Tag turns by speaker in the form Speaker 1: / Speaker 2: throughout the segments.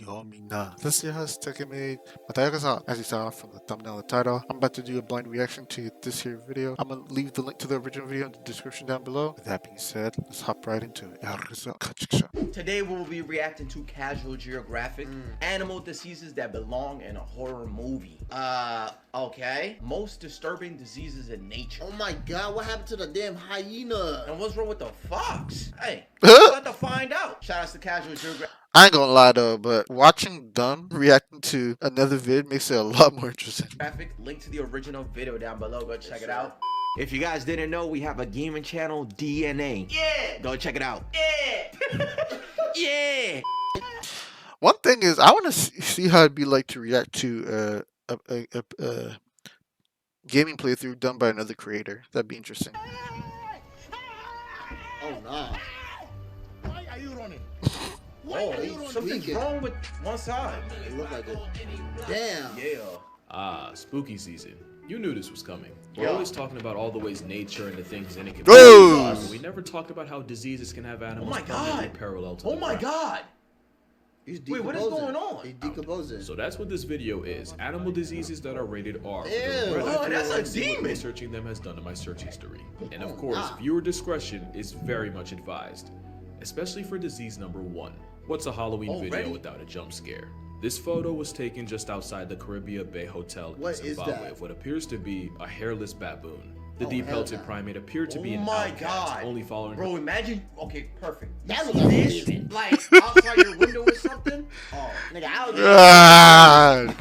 Speaker 1: Yomina. This is your host, Takemade. Matayaka-san. As you saw from the thumbnail and title, I'm about to do a blind reaction to this here video. I'm gonna leave the link to the original video in the description down below. With that being said, let's hop right into it.
Speaker 2: Today we'll be reacting to Casual Geographic, animal diseases that belong in a horror movie. Okay. Most disturbing diseases in nature.
Speaker 3: Oh my god, what happened to the damn hyena?
Speaker 2: And what's wrong with the fox? Hey, we'll have to find out. Shout out to Casual Geographic.
Speaker 1: I ain't gonna lie though, but watching them reacting to another vid makes it a lot more interesting.
Speaker 2: Link to the original video down below. Go check it out. If you guys didn't know, we have a gaming channel, DNA. Yeah. Go check it out. Yeah. Yeah.
Speaker 1: One thing is, I want to see how it'd be like to react to a gaming playthrough done by another creator. That'd be interesting.
Speaker 3: Oh nah.
Speaker 4: Why are you running?
Speaker 2: Oh, something's wrong with one side.
Speaker 3: It look like it. Damn.
Speaker 2: Yeah.
Speaker 5: Spooky season. You knew this was coming. We're
Speaker 2: Yeah.
Speaker 5: always talking about all the ways nature and the things in it can
Speaker 1: Whoa!
Speaker 5: be. We never talked about how diseases can have animals
Speaker 2: my God.
Speaker 5: permanently parallel to
Speaker 2: Oh
Speaker 5: the
Speaker 2: my
Speaker 5: ground.
Speaker 2: God.
Speaker 3: He's
Speaker 2: Wait, what is going on?
Speaker 3: He's decomposing.
Speaker 5: So that's what this video is. Animal diseases that are rated R.
Speaker 3: Ew.
Speaker 2: Oh, that's a
Speaker 5: See what
Speaker 2: demon.
Speaker 5: researching them has done to my search history. And of
Speaker 3: Oh,
Speaker 5: course,
Speaker 3: nah.
Speaker 5: viewer discretion is very much advised. Especially for disease number 1. What's a Halloween video
Speaker 2: Already?
Speaker 5: without a jump scare? This photo was taken just outside the Caribbean Bay Hotel in
Speaker 3: What is
Speaker 5: Zimbabwe
Speaker 3: that?
Speaker 5: of what appears to be a hairless baboon. The
Speaker 3: Oh,
Speaker 5: deep-pelted
Speaker 3: hell no.
Speaker 5: primate appeared to be
Speaker 2: Oh
Speaker 5: an
Speaker 2: my
Speaker 5: outcast,
Speaker 2: God.
Speaker 5: only following
Speaker 2: Bro, imagine. Okay, perfect.
Speaker 3: That
Speaker 2: You
Speaker 3: was
Speaker 2: see
Speaker 3: a
Speaker 2: this,
Speaker 3: demon.
Speaker 2: like outside your window or something. Oh,
Speaker 3: Nigga, I was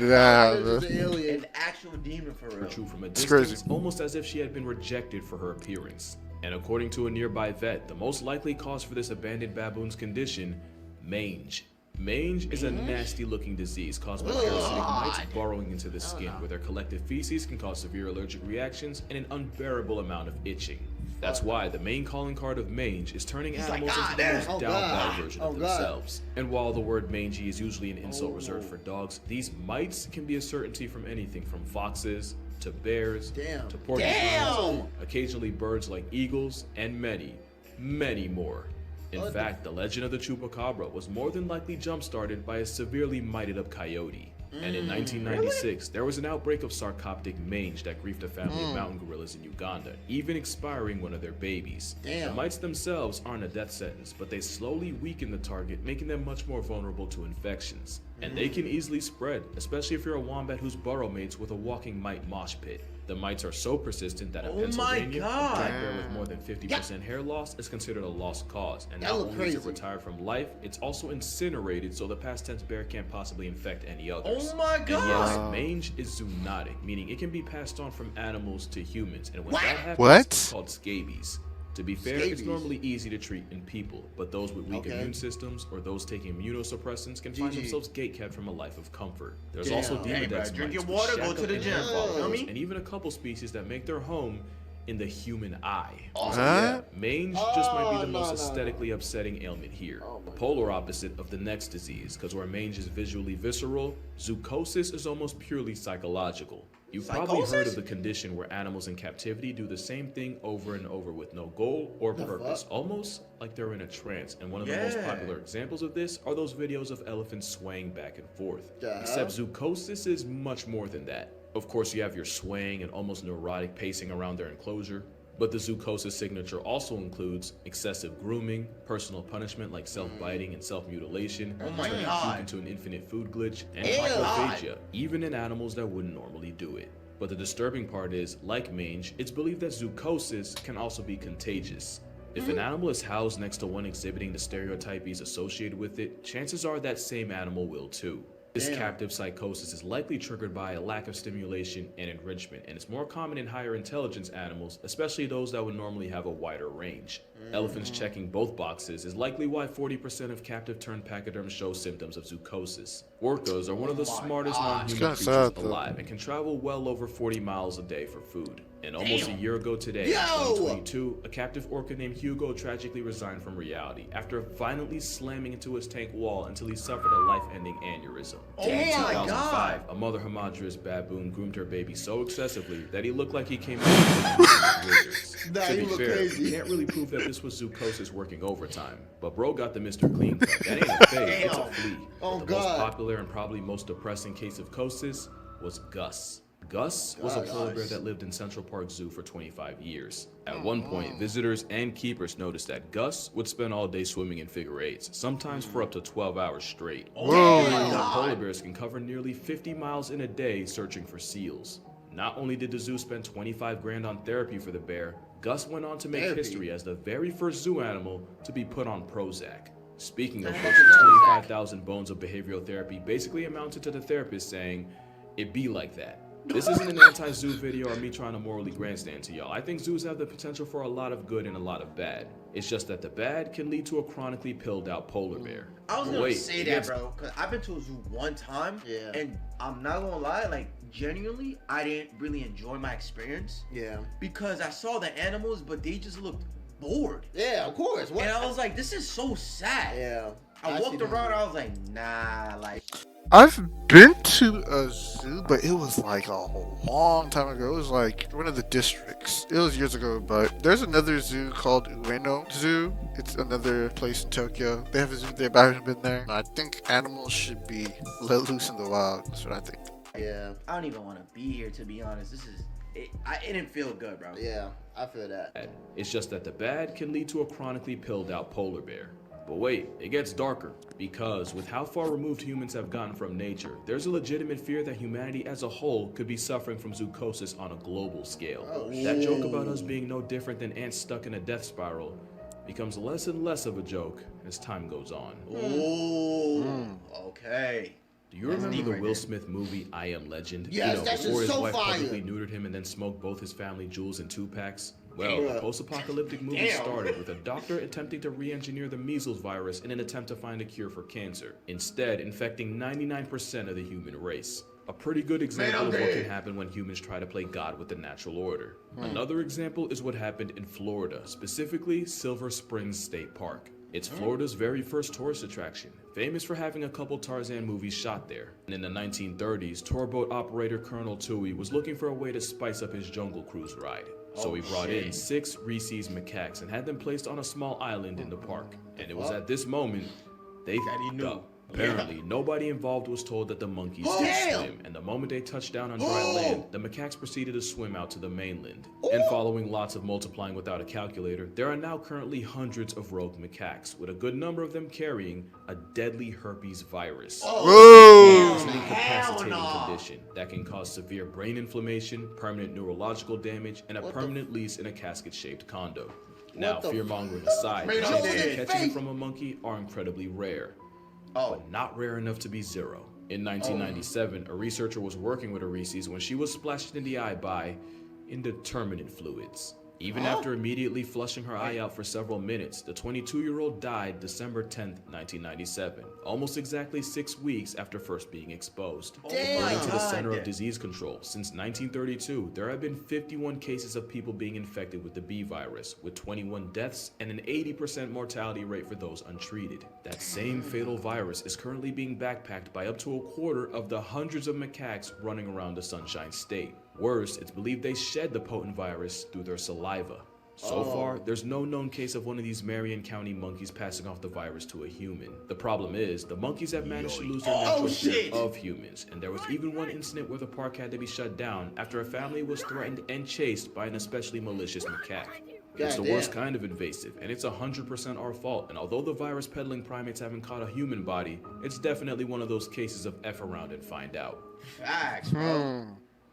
Speaker 1: Nah.
Speaker 3: an alien.
Speaker 2: an actual demon for real.
Speaker 5: true from a
Speaker 1: It's
Speaker 5: distance,
Speaker 1: crazy.
Speaker 5: almost as if she had been rejected for her appearance. And according to a nearby vet, the most likely cause for this abandoned baboon's condition, mange. Mange is a nasty-looking disease caused by parasitic mites burrowing into the skin, where their collective feces can cause severe allergic reactions and an unbearable amount of itching. That's why the main calling card of mange is turning animals
Speaker 2: "God
Speaker 5: into the
Speaker 2: damn."
Speaker 5: most
Speaker 3: Oh,
Speaker 5: down-bad
Speaker 3: God.
Speaker 5: version
Speaker 3: Oh,
Speaker 5: of
Speaker 3: God.
Speaker 5: themselves. And while the word mangy is usually an insult reserved for dogs, these mites can be a certainty from anything from foxes to bears
Speaker 3: Damn.
Speaker 5: to porcupines,
Speaker 2: Damn.
Speaker 5: occasionally birds like eagles, and many, many more. In
Speaker 3: What the-
Speaker 5: fact, the legend of the chupacabra was more than likely jump-started by a severely mited-up coyote. And in 1996, there was an outbreak of sarcoptic mange that griefed a family of mountain gorillas in Uganda, even expiring one of their babies.
Speaker 3: Damn.
Speaker 5: The mites themselves aren't a death sentence, but they slowly weaken the target, making them much more vulnerable to infections. And they can easily spread, especially if you're a wombat whose burrow mates with a walking mite mosh pit. The mites are so persistent that in
Speaker 2: Oh my
Speaker 5: Pennsylvania,
Speaker 2: God.
Speaker 5: a black bear with more than 50% hair loss is considered a lost cause. And
Speaker 3: That
Speaker 5: not
Speaker 3: look
Speaker 5: only is it
Speaker 3: crazy.
Speaker 5: retired from life, it's also incinerated so the past tense bear can't possibly infect any others.
Speaker 2: Oh my
Speaker 5: And
Speaker 2: God.
Speaker 5: yes, mange is zoonotic, meaning it can be passed on from animals to humans. And when that happens,
Speaker 1: What?
Speaker 5: it's called scabies. To be fair, it's
Speaker 3: Scabies?
Speaker 5: normally easy to treat in people, but those with weak
Speaker 3: Okay.
Speaker 5: immune systems or those taking immunosuppressants can find
Speaker 3: GG.
Speaker 5: themselves gatekept from a life of comfort. There's
Speaker 3: Damn.
Speaker 5: also
Speaker 2: Hey, bro,
Speaker 5: demodex
Speaker 2: drink your
Speaker 5: mites, which
Speaker 2: water, go
Speaker 5: shack
Speaker 2: to
Speaker 5: up
Speaker 2: the
Speaker 5: in
Speaker 2: gym.
Speaker 5: hair follicles,
Speaker 2: Feel me?
Speaker 5: and even a couple species that make their home in the human eye.
Speaker 1: Huh?
Speaker 5: Mange just might be the
Speaker 3: Oh,
Speaker 5: most
Speaker 3: no.
Speaker 5: aesthetically upsetting ailment here.
Speaker 3: Oh,
Speaker 5: The
Speaker 3: my
Speaker 5: polar opposite of the next disease, because where mange is visually visceral, zoochosis is almost purely psychological. You've probably heard
Speaker 2: Psychosis?
Speaker 5: of the condition where animals in captivity do the same thing over and over with no goal or purpose, almost like they're in a trance. And one of the most
Speaker 2: Yeah.
Speaker 5: popular examples of this are those videos of elephants swaying back and forth.
Speaker 3: Yeah.
Speaker 5: Except zoochosis is much more than that. Of course, you have your swaying and almost neurotic pacing around their enclosure. But the zoochosis signature also includes excessive grooming, personal punishment like self-biting and self-mutilation,
Speaker 2: Oh my
Speaker 5: turning
Speaker 2: God.
Speaker 5: food into an infinite food glitch, and
Speaker 3: Ew.
Speaker 5: hypophagia, even in animals that wouldn't normally do it. But the disturbing part is, like mange, it's believed that zoochosis can also be contagious. If an animal is housed next to one exhibiting the stereotypes associated with it, chances are that same animal will too. This
Speaker 3: Damn.
Speaker 5: captive psychosis is likely triggered by a lack of stimulation and enrichment, and it's more common in higher intelligence animals, especially those that would normally have a wider range. Elephants checking both boxes is likely why 40% of captive turned pachyderms show symptoms of zoochosis. Orcas are one of the smartest non-human
Speaker 1: kinda
Speaker 5: creatures
Speaker 1: sad, though.
Speaker 5: alive and can travel well over 40 miles a day for food. And almost a year ago today,
Speaker 3: Yo!
Speaker 5: 2022, a captive orca named Hugo tragically resigned from reality after violently slamming into his tank wall until he suffered a life-ending aneurysm.
Speaker 2: Oh
Speaker 5: In
Speaker 2: my
Speaker 5: 2005,
Speaker 2: God.
Speaker 5: a mother hamadryas baboon groomed her baby so excessively that he looked like he came out of the wizards.
Speaker 3: Nah,
Speaker 5: To
Speaker 3: you
Speaker 5: be
Speaker 3: look
Speaker 5: fair,
Speaker 3: crazy.
Speaker 5: we can't really prove that this was zoochosis working overtime, but bro got the Mr. Clean cut. That ain't a fake, it's a
Speaker 2: Damn.
Speaker 5: flea.
Speaker 3: Oh,
Speaker 5: But the most
Speaker 3: God.
Speaker 5: popular and probably most depressing case of chosis was Gus. Gus was a polar bear that lived in Central Park Zoo for 25 years. At one point, visitors and keepers noticed that Gus would spend all day swimming in figure eights, sometimes for up to 12 hours straight. That polar bears can cover nearly 50 miles in a day searching for seals. Not only did the zoo spend 25 grand on therapy for the bear, Gus went on to make
Speaker 3: Therapy?
Speaker 5: history as the very first zoo animal to be put on Prozac. Speaking of which, the 25,000 bones of behavioral therapy basically amounted to the therapist saying, "It be like that." This isn't an anti-zoo video or me trying to morally grandstand to y'all. I think zoos have the potential for a lot of good and a lot of bad. It's just that the bad can lead to a chronically pilled out polar bear.
Speaker 2: I was
Speaker 5: But
Speaker 2: gonna
Speaker 5: wait,
Speaker 2: say
Speaker 5: it
Speaker 2: that,
Speaker 5: gets-
Speaker 2: bro, because I've been to a zoo one time,
Speaker 3: Yeah.
Speaker 2: and I'm not gonna lie, like, genuinely, I didn't really enjoy my experience
Speaker 3: Yeah.
Speaker 2: because I saw the animals, but they just looked bored.
Speaker 3: Yeah, of course. What?
Speaker 2: And I was like, this is so sad.
Speaker 3: Yeah.
Speaker 2: I
Speaker 3: see
Speaker 2: walked
Speaker 3: that.
Speaker 2: around, I was like, nah, like,
Speaker 1: I've been to a zoo, but it was like a long time ago. It was like one of the districts. It was years ago, but there's another zoo called Ueno Zoo. It's another place in Tokyo. They have a zoo there, but I haven't been there. I think animals should be let loose in the wild. That's what I think.
Speaker 3: Yeah.
Speaker 2: I don't even want to be here, to be honest. It didn't feel good, bro.
Speaker 3: Yeah. I feel that.
Speaker 5: It's just that the bad can lead to a chronically pilled out polar bear. But wait, it gets darker, because with how far removed humans have gotten from nature, there's a legitimate fear that humanity as a whole could be suffering from zoochosis on a global scale. That joke about us being no different than ants stuck in a death spiral becomes less and less of a joke as time goes on.
Speaker 2: Ooh, okay.
Speaker 5: Do you remember
Speaker 2: deep
Speaker 5: the
Speaker 2: right
Speaker 5: Will
Speaker 2: there.
Speaker 5: Smith movie I Am Legend?
Speaker 3: Yes, that
Speaker 5: before
Speaker 3: shit's
Speaker 5: his
Speaker 3: so
Speaker 5: wife
Speaker 3: fire.
Speaker 5: publicly neutered him and then smoked both his family jewels in 2 packs? Well,
Speaker 3: Bruh.
Speaker 5: the post-apocalyptic movie
Speaker 2: Damn.
Speaker 5: started with a doctor attempting to re-engineer the measles virus in an attempt to find a cure for cancer, instead infecting 99% of the human race. A pretty good example of what can happen when humans try to play God with the natural order. Another example is what happened in Florida, specifically Silver Springs State Park. It's Florida's very first tourist attraction, famous for having a couple Tarzan movies shot there. And in the 1930s, tourboat operator Colonel Tui was looking for a way to spice up his jungle cruise ride. So he brought in 6 Reese's macaques and had them placed on a small island in the park. And it was at this moment they fucked up. Apparently, nobody involved was told that the monkeys could swim, and the moment they touched down on dry land, the macaques proceeded to swim out to the mainland. And following lots of multiplying without a calculator, there are now currently hundreds of rogue macaques, with a good number of them carrying a deadly herpes virus.
Speaker 1: Whoa!
Speaker 5: Mentally incapacitating condition that can cause severe brain inflammation, permanent neurological damage, and a permanent lease in a casket-shaped condo. Now,
Speaker 3: the
Speaker 5: fear-mongering aside, the
Speaker 3: Man,
Speaker 5: chances
Speaker 3: I'm
Speaker 5: of
Speaker 3: in
Speaker 5: catching it
Speaker 3: faith.
Speaker 5: from a monkey are incredibly rare,
Speaker 2: Oh,
Speaker 5: but not rare enough to be zero. In 1997, a researcher was working with a Reese's when she was splashed in the eye by indeterminate fluids. Even after immediately flushing her eye out for several minutes, the 22-year-old died December 10th, 1997, almost exactly 6 weeks after first being exposed. According to the Center of Disease Control, since 1932, there have been 51 cases of people being infected with the B virus, with 21 deaths and an 80% mortality rate for those untreated. That same fatal virus is currently being backpacked by up to a quarter of the hundreds of macaques running around the Sunshine State. Worse, it's believed they shed the potent virus through their saliva. So far, there's no known case of one of these Marion County monkeys passing off the virus to a human. The problem is, the monkeys have managed to lose their natural fear of humans, and there was even one incident where the park had to be shut down after a family was threatened and chased by an especially malicious macaque. It's the worst kind of invasive, and it's 100% our fault, and although the virus peddling primates haven't caught a human body, it's definitely one of those cases of F around and find out.
Speaker 2: facts, bro.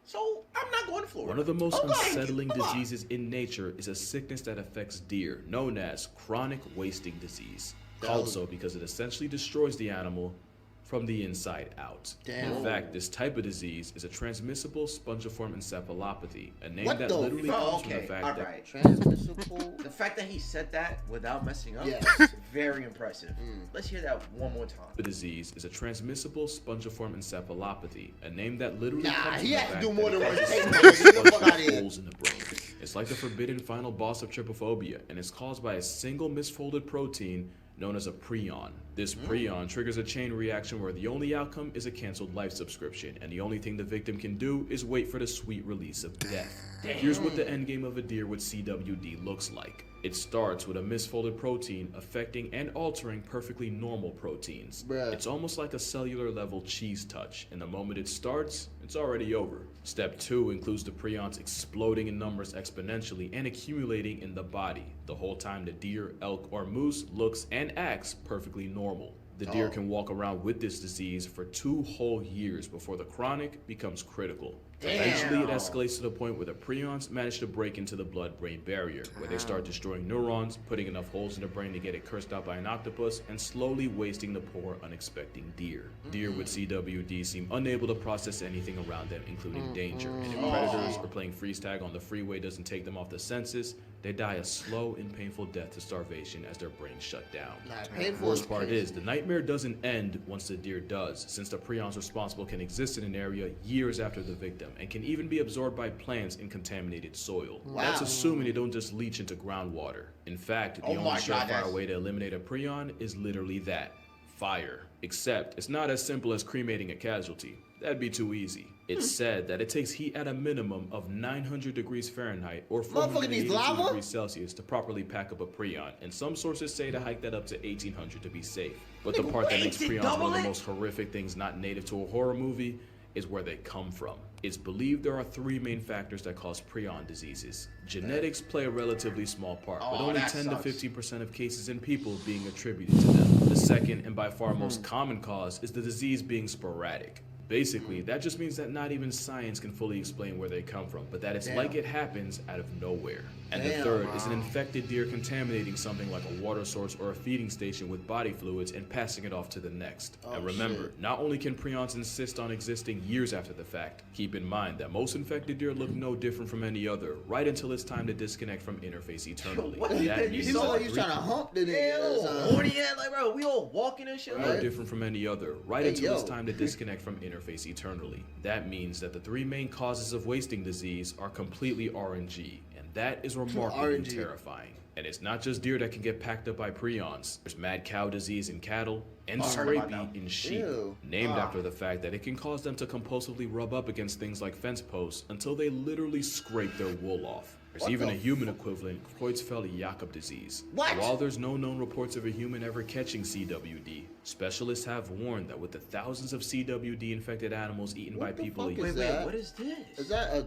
Speaker 2: So, I'm not going to Florida.
Speaker 5: One of the most
Speaker 2: Okay,
Speaker 5: unsettling
Speaker 2: come on.
Speaker 5: diseases in nature is a sickness that affects deer, known as chronic wasting disease. Called so because it essentially destroys the animal from the inside out.
Speaker 3: Damn.
Speaker 5: In fact, this type of disease is a transmissible spongiform encephalopathy, a name
Speaker 3: What
Speaker 5: that
Speaker 3: the
Speaker 5: literally
Speaker 2: Oh,
Speaker 5: comes from the
Speaker 2: okay.
Speaker 5: fact
Speaker 2: All
Speaker 5: that
Speaker 2: right.
Speaker 3: Transmissible.
Speaker 2: The fact that he said that without messing up
Speaker 3: Yes.
Speaker 2: is very impressive. Let's hear that one more time.
Speaker 5: the disease is a transmissible spongiform encephalopathy, a name that literally
Speaker 3: Nah,
Speaker 5: comes from
Speaker 3: he
Speaker 5: the
Speaker 3: has to
Speaker 5: fact
Speaker 3: do
Speaker 5: that
Speaker 3: more
Speaker 5: it
Speaker 3: than one
Speaker 5: causes
Speaker 3: thing,
Speaker 5: small
Speaker 3: man. Get the fuck
Speaker 5: sponge
Speaker 3: outta here.
Speaker 5: holes in the brain. It's like the forbidden final boss of trypophobia, and is caused by a single misfolded protein known as a prion. This prion triggers a chain reaction where the only outcome is a canceled life subscription, and the only thing the victim can do is wait for the sweet release of death. Here's what the endgame of a deer with CWD looks like. It starts with a misfolded protein affecting and altering perfectly normal proteins.
Speaker 3: Bruh.
Speaker 5: It's almost like a cellular level cheese touch, and the moment it starts, it's already over. Step 2 includes the prions exploding in numbers exponentially and accumulating in the body, the whole time the deer, elk, or moose looks and acts perfectly normal. The deer can walk around with this disease for 2 whole years before the chronic becomes critical. Eventually, it escalates to the point where the prions manage to break into the blood-brain barrier, where they start destroying neurons, putting enough holes in the brain to get it cursed out by an octopus, and slowly wasting the poor, unexpecting deer. Deer with CWD seem unable to process anything around them, including danger, and if predators or playing freeze tag on the freeway doesn't take them off the senses, they die a slow and painful death to starvation as their brains shut down.
Speaker 3: Nah, painful
Speaker 5: Worst part
Speaker 3: crazy.
Speaker 5: is, the nightmare doesn't end once the deer does, since the prions responsible can exist in an area years after the victim, and can even be absorbed by plants in contaminated soil. That's assuming they don't just leach into groundwater. In fact, the
Speaker 3: Oh
Speaker 5: only
Speaker 3: my God,
Speaker 5: surefire
Speaker 3: that's-
Speaker 5: way to eliminate a prion is literally that: fire. Except, it's not as simple as cremating a casualty. That'd be too easy. It's said that it takes heat at a minimum of 900 degrees Fahrenheit or
Speaker 3: Motherfucker needs
Speaker 5: 482
Speaker 3: lava?
Speaker 5: degrees Celsius to properly pack up a prion, and some sources say to hike that up to 1800 to be safe. But the part that makes
Speaker 2: wait, they
Speaker 5: prions one of
Speaker 2: double
Speaker 5: the
Speaker 2: it?
Speaker 5: most horrific things not native to a horror movie is where they come from. It's believed there are 3 main factors that cause prion diseases. Genetics play a relatively small part, with
Speaker 2: Oh,
Speaker 5: only
Speaker 2: that
Speaker 5: 10 to
Speaker 2: sucks.
Speaker 5: 50% of cases in people being attributed to them. The second and by far most common cause is the disease being sporadic. Basically, that just means that not even science can fully explain where they come from, but that it's like it happens out of nowhere. And the
Speaker 3: Damn.
Speaker 5: third is an infected deer contaminating something like a water source or a feeding station with body fluids and passing it off to the next. And remember, not only can prions insist on existing years after the fact, keep in mind that most infected deer look no different from any other, right until it's time to disconnect from interface eternally.
Speaker 2: What?
Speaker 5: That
Speaker 2: You
Speaker 5: means
Speaker 3: He
Speaker 2: saw
Speaker 3: look like
Speaker 5: that
Speaker 3: he's
Speaker 5: 3
Speaker 3: trying to hump the
Speaker 2: Yeah,
Speaker 3: nigga.
Speaker 2: little horny head, like, bro, we all walking and shit.
Speaker 5: no
Speaker 2: Like,
Speaker 5: different from any other, right
Speaker 3: Hey,
Speaker 5: until it's
Speaker 3: yo.
Speaker 5: time to disconnect from interface eternally. That means that the 3 main causes of wasting disease are completely RNG, and that is remarkably
Speaker 3: RNG.
Speaker 5: terrifying. And it's not just deer that can get packed up by prions. There's mad cow disease in cattle, and
Speaker 2: I heard about
Speaker 5: scrapie
Speaker 2: that.
Speaker 5: in sheep,
Speaker 3: Ew.
Speaker 5: named after the fact that it can cause them to compulsively rub up against things like fence posts until they literally scrape their wool off. There's
Speaker 3: What
Speaker 5: even
Speaker 3: the
Speaker 5: a human equivalent, Creutzfeldt-Jakob disease.
Speaker 3: What?
Speaker 5: While there's no known reports of a human ever catching CWD, specialists have warned that with the thousands of CWD-infected animals eaten by
Speaker 3: What the
Speaker 5: people a
Speaker 3: fuck
Speaker 5: year,
Speaker 3: is
Speaker 2: wait,
Speaker 3: that?
Speaker 2: what is this?
Speaker 3: Is that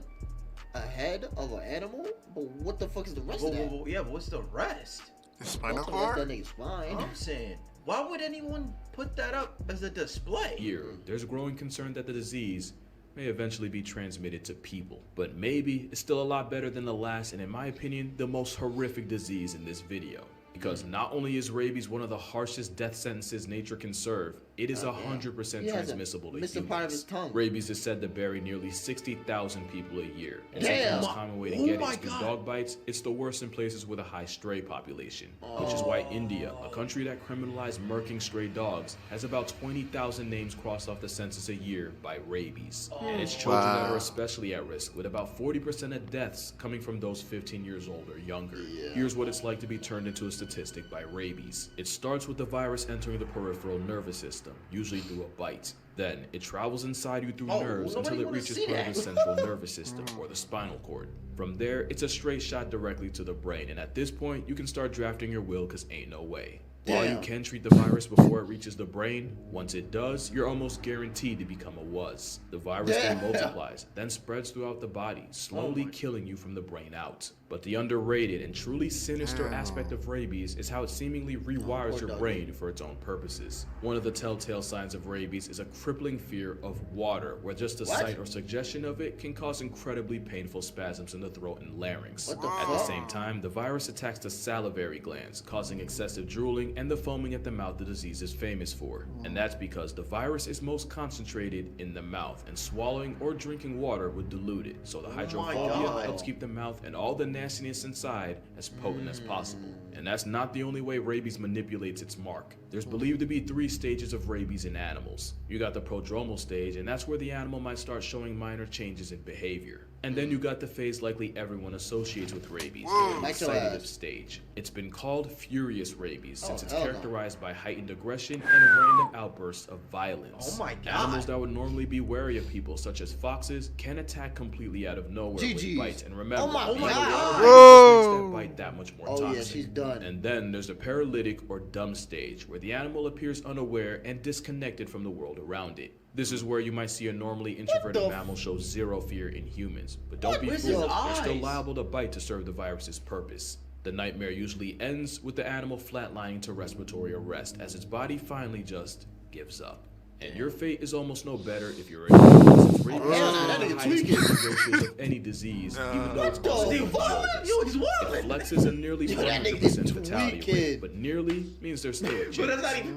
Speaker 3: a head of an animal? But what the fuck is the rest
Speaker 2: Whoa,
Speaker 3: of
Speaker 2: whoa,
Speaker 3: that?
Speaker 2: whoa, yeah, but what's the rest?
Speaker 1: The spinal
Speaker 3: Don't tell me
Speaker 1: cord?
Speaker 3: that's that nigga's spine.
Speaker 2: I'm saying, why would anyone put that up as a display?
Speaker 5: here, there's a growing concern that the disease may eventually be transmitted to people. But maybe it's still a lot better than the last, and in my opinion, the most horrific disease in this video. Because not only is rabies one of the harshest death sentences nature can serve, it is 100%
Speaker 3: He has a
Speaker 5: transmissible to
Speaker 3: missing
Speaker 5: humans.
Speaker 3: part of his tongue.
Speaker 5: Rabies is said to bury nearly 60,000 people a year. And since
Speaker 3: Damn.
Speaker 5: the most common way to
Speaker 2: Oh
Speaker 5: get
Speaker 2: my
Speaker 5: it is through
Speaker 2: God.
Speaker 5: dog bites, it's the worst in places with a high stray population. Which is why India, a country that criminalized murking stray dogs, has about 20,000 names crossed off the census a year by rabies. And it's children that are especially at risk, with about 40% of deaths coming from those 15 years old or younger. Here's what it's like to be turned into a statistic by rabies. It starts with the virus entering the peripheral nervous system, usually through a bite. Then it travels inside you through nerves
Speaker 2: nobody
Speaker 5: until it
Speaker 2: wanna
Speaker 5: reaches
Speaker 2: see
Speaker 5: part of
Speaker 2: that.
Speaker 5: the central nervous system or the spinal cord. From there, it's a straight shot directly to the brain, and at this point, you can start drafting your will because ain't no way. While you
Speaker 3: Damn.
Speaker 5: can treat the virus before it reaches the brain, once it does, you're almost guaranteed to become a WUS. The virus then
Speaker 3: Damn.
Speaker 5: multiplies, then spreads throughout the body, slowly killing you from the brain out. But the underrated and truly sinister aspect of rabies is how it seemingly rewires your brain for its own purposes. One of the telltale signs of rabies is a crippling fear of water, where just the sight or suggestion of it can cause incredibly painful spasms in the throat and larynx. At the same time, the virus attacks the salivary glands, causing excessive drooling and the foaming at the mouth the disease is famous for. And that's because the virus is most concentrated in the mouth, and swallowing or drinking water would dilute it. So the hydrophobia helps keep the mouth and all the nastiness inside as potent as possible. And that's not the only way rabies manipulates its mark. There's believed to be 3 stages of rabies in animals. You got the prodromal stage, and that's where the animal might start showing minor changes in behavior. And then you got the phase likely everyone associates with rabies, the excitative stage. It's been called furious rabies since it's characterized by heightened aggression and random outbursts of violence.
Speaker 2: Oh my God.
Speaker 5: Animals that would normally be wary of people, such as foxes, can attack completely out of nowhere with bites. And remember, being around rabies makes that bite that much more toxic.
Speaker 3: Yeah, she's done.
Speaker 5: And then there's the paralytic or dumb stage, where the animal appears unaware and disconnected from the world around it. This is where you might see a normally introverted mammal show zero fear in humans. But don't be fooled, they're still liable to bite to serve the virus's purpose. The nightmare usually ends with the animal flatlining to respiratory arrest as its body finally just gives up. And your fate is almost no better if you're a human, since rabies is one of the highest ratios of any disease, even though it's also the lowest. It flexes a nearly 100% fatality rate, but nearly means there's still a chance.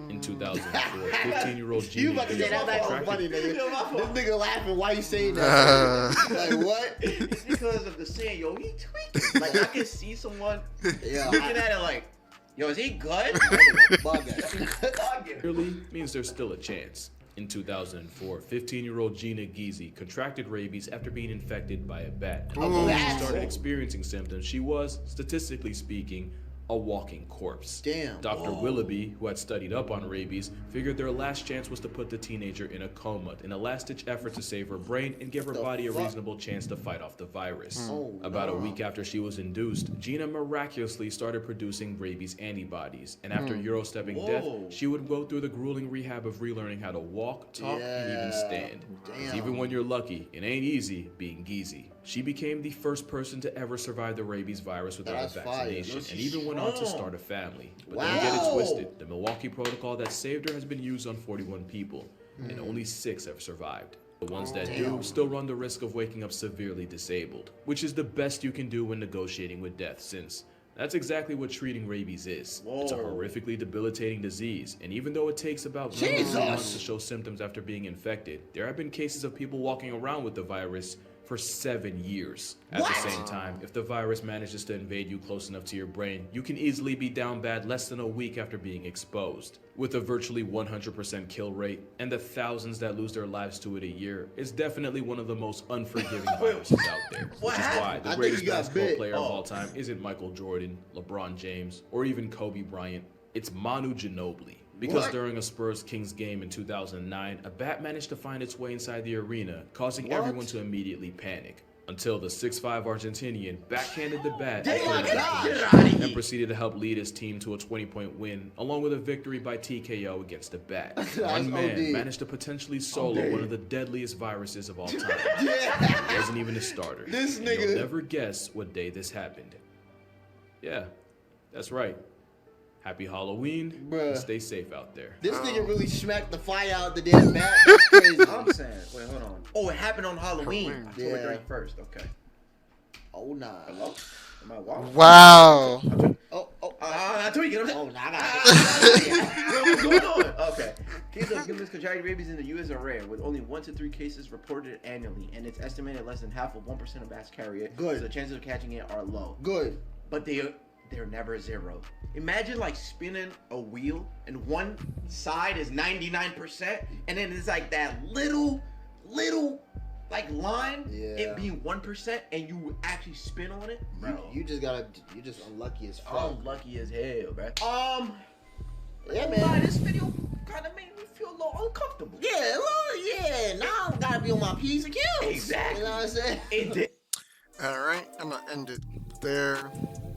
Speaker 5: In 2004, 15-year-old Gina contracted...
Speaker 3: This nigga laughing, why you saying that? Like, what?
Speaker 2: It's because of the saying, yo, he tweaking. Like, I can see someone looking at it like, yo, is he good?
Speaker 5: Clearly means there's still a chance. In 2004, 15-year-old Gina Giese contracted rabies after being infected by a bat. Although she started experiencing symptoms, she was, statistically speaking, a walking corpse.
Speaker 3: Damn.
Speaker 5: Dr. Willoughby, who had studied up on rabies, figured their last chance was to put the teenager in a coma in a last-ditch effort to save her brain and give her body a reasonable chance to fight off the virus. About a week after she was induced, Gina miraculously started producing rabies antibodies, and after Euro-stepping death, she would go through the grueling rehab of relearning how to walk, talk, and even stand. 'Cause even when you're lucky, it ain't easy being Giese. She became the first person to ever survive the rabies virus without a vaccination, and even went on to start a family. But don't get it twisted, the Milwaukee protocol that saved her has been used on 41 people, and only 6 have survived. The ones that do still run the risk of waking up severely disabled, which is the best you can do when negotiating with death, since that's exactly what treating rabies is. It's a horrifically debilitating disease, and even though it takes about 2 months to show symptoms after being infected, there have been cases of people walking around with the virus for 7 years. At the same time, if the virus manages to invade you close enough to your brain, you can easily be down bad less than a week after being exposed. With a virtually 100% kill rate, and the thousands that lose their lives to it a year, it's definitely one of the most unforgiving viruses out there. Which is why the greatest basketball player of all time isn't Michael Jordan, LeBron James, or even Kobe Bryant. It's Manu Ginobili. Because during a Spurs-Kings game in 2009, a bat managed to find its way inside the arena, causing everyone to immediately panic. Until the 6'5" Argentinian backhanded the bat and proceeded to help lead his team to a 20-point win, along with a victory by TKO against the bat. One man managed to potentially solo one of the deadliest viruses of all time. He wasn't even a starter.
Speaker 3: This
Speaker 5: And
Speaker 3: nigga.
Speaker 5: you'll never guess what day this happened. Yeah, that's right. Happy Halloween, and stay safe out there.
Speaker 3: This nigga really smacked the fire out the damn bat. That's crazy.
Speaker 2: I'm saying, wait, hold on. Oh, it happened on Halloween.
Speaker 3: Yeah.
Speaker 2: October 31st. Okay.
Speaker 3: Oh, nah.
Speaker 2: Hello? Am I walking?
Speaker 1: Wow.
Speaker 2: I told you.
Speaker 3: Oh, nah, nah.
Speaker 2: What's going on? Okay. Cases of humans contracting rabies in the U.S. are rare, with only 1 to 3 cases reported annually, and it's estimated less than half of 1% of bats carry it.
Speaker 3: Good.
Speaker 2: So the chances of catching it are low.
Speaker 3: Good.
Speaker 2: But they're never zero. Imagine like spinning a wheel and one side is 99%, and then it's like that little like line, it being 1%, and you actually spin on it, bro.
Speaker 3: You just unlucky as fuck.
Speaker 2: I'm lucky as hell, bro.
Speaker 3: Yeah, man.
Speaker 2: This video kind of made me feel a little uncomfortable.
Speaker 3: Yeah, well, yeah. Now I gotta be on my P's and Q's.
Speaker 2: Exactly.
Speaker 3: You know what I'm saying?
Speaker 2: It did.
Speaker 1: Alright, I'm gonna end it there.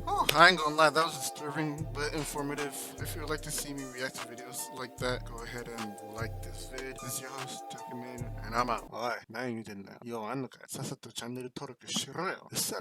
Speaker 1: Oh, I ain't gonna lie, that was disturbing but informative. If you would like to see me react to videos like that, go ahead and like this vid. This is your host, Tuckerman, and I'm out. Alright, now you didn't know. Yo, 안 누가 사사또 채널을登録しろよ. Yes, sir.